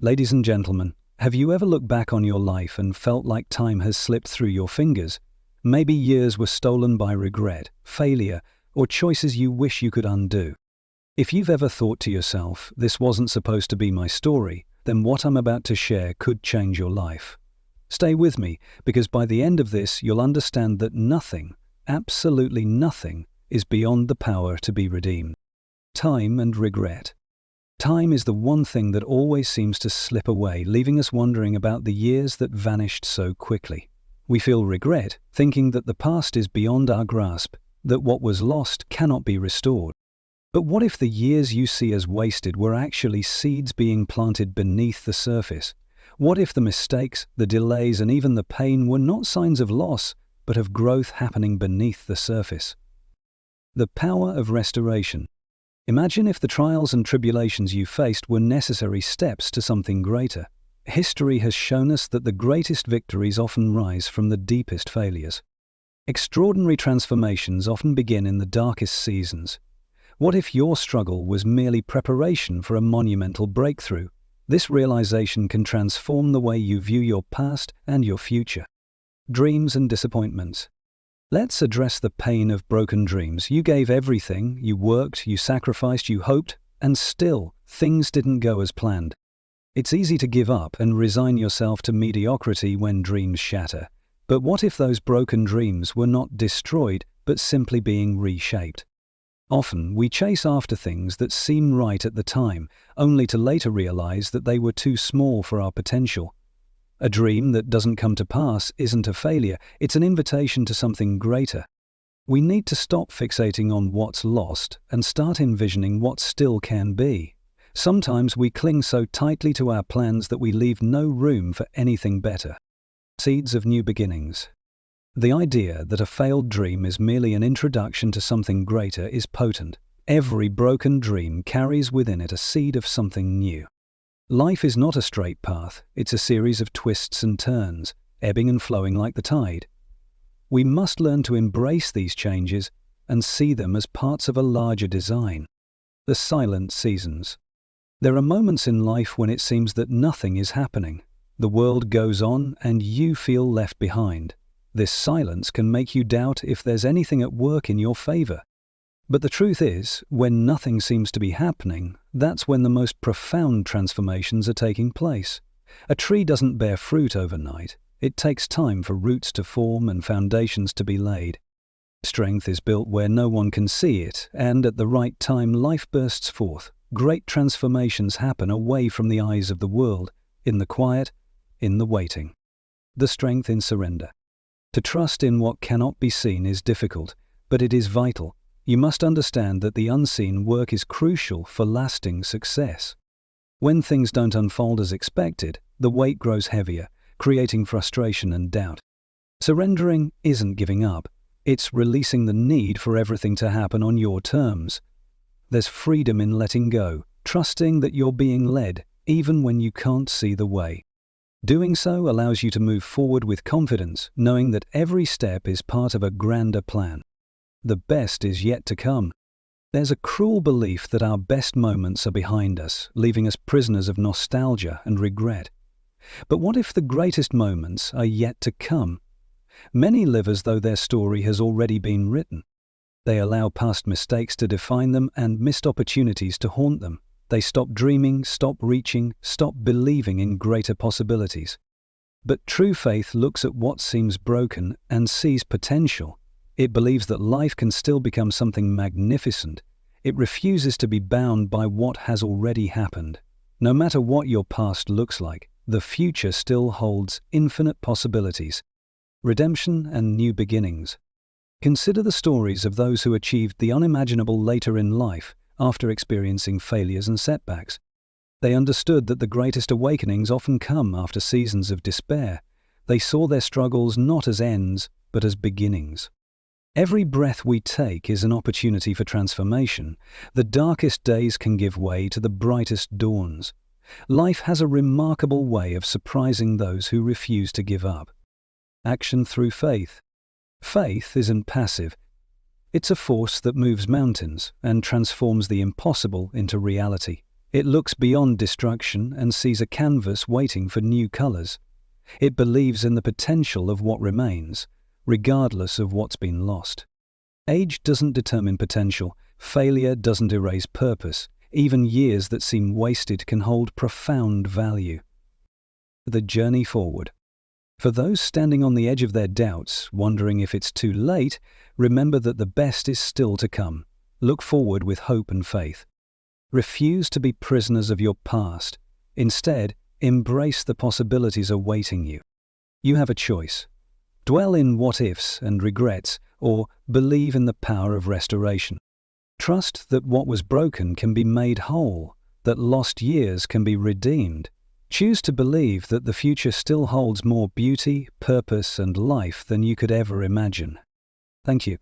Ladies and gentlemen, have you ever looked back on your life and felt like time has slipped through your fingers? Maybe years were stolen by regret, failure, or choices you wish you could undo. If you've ever thought to yourself, this wasn't supposed to be my story, then what I'm about to share could change your life. Stay with me, because by the end of this, you'll understand that nothing, absolutely nothing, is beyond the power to be redeemed. Time and regret. Time is the one thing that always seems to slip away, leaving us wondering about the years that vanished so quickly. We feel regret, thinking that the past is beyond our grasp, that what was lost cannot be restored. But what if the years you see as wasted were actually seeds being planted beneath the surface? What if the mistakes, the delays, and even the pain were not signs of loss, but of growth happening beneath the surface? The power of restoration. Imagine if the trials and tribulations you faced were necessary steps to something greater. History has shown us that the greatest victories often rise from the deepest failures. Extraordinary transformations often begin in the darkest seasons. What if your struggle was merely preparation for a monumental breakthrough? This realization can transform the way you view your past and your future. Dreams and disappointments. Let's address the pain of broken dreams. You gave everything, you worked, you sacrificed, you hoped, and still, things didn't go as planned. It's easy to give up and resign yourself to mediocrity when dreams shatter. But what if those broken dreams were not destroyed, but simply being reshaped? Often, we chase after things that seem right at the time, only to later realize that they were too small for our potential. A dream that doesn't come to pass isn't a failure, it's an invitation to something greater. We need to stop fixating on what's lost and start envisioning what still can be. Sometimes we cling so tightly to our plans that we leave no room for anything better. Seeds of new beginnings. The idea that a failed dream is merely an introduction to something greater is potent. Every broken dream carries within it a seed of something new. Life is not a straight path, it's a series of twists and turns, ebbing and flowing like the tide. We must learn to embrace these changes and see them as parts of a larger design. The silent seasons. There are moments in life when it seems that nothing is happening. The world goes on and you feel left behind. This silence can make you doubt if there's anything at work in your favor. But the truth is, when nothing seems to be happening, that's when the most profound transformations are taking place. A tree doesn't bear fruit overnight. It takes time for roots to form and foundations to be laid. Strength is built where no one can see it, and at the right time life bursts forth. Great transformations happen away from the eyes of the world, in the quiet, in the waiting. The strength in surrender. To trust in what cannot be seen is difficult, but it is vital. You must understand that the unseen work is crucial for lasting success. When things don't unfold as expected, the weight grows heavier, creating frustration and doubt. Surrendering isn't giving up. It's releasing the need for everything to happen on your terms. There's freedom in letting go, trusting that you're being led, even when you can't see the way. Doing so allows you to move forward with confidence, knowing that every step is part of a grander plan. The best is yet to come. There's a cruel belief that our best moments are behind us, leaving us prisoners of nostalgia and regret. But what if the greatest moments are yet to come? Many live as though their story has already been written. They allow past mistakes to define them and missed opportunities to haunt them. They stop dreaming, stop reaching, stop believing in greater possibilities. But true faith looks at what seems broken and sees potential. It believes that life can still become something magnificent. It refuses to be bound by what has already happened. No matter what your past looks like, the future still holds infinite possibilities. Redemption and new beginnings. Consider the stories of those who achieved the unimaginable later in life after experiencing failures and setbacks. They understood that the greatest awakenings often come after seasons of despair. They saw their struggles not as ends, but as beginnings. Every breath we take is an opportunity for transformation. The darkest days can give way to the brightest dawns. Life has a remarkable way of surprising those who refuse to give up. Action through faith. Faith isn't passive. It's a force that moves mountains and transforms the impossible into reality. It looks beyond destruction and sees a canvas waiting for new colors. It believes in the potential of what remains, regardless of what's been lost. Age doesn't determine potential. Failure doesn't erase purpose. Even years that seem wasted can hold profound value. The journey forward. For those standing on the edge of their doubts, wondering if it's too late, remember that the best is still to come. Look forward with hope and faith. Refuse to be prisoners of your past. Instead, embrace the possibilities awaiting you. You have a choice. Dwell in what-ifs and regrets, or believe in the power of restoration. Trust that what was broken can be made whole, that lost years can be redeemed. Choose to believe that the future still holds more beauty, purpose, and life than you could ever imagine. Thank you.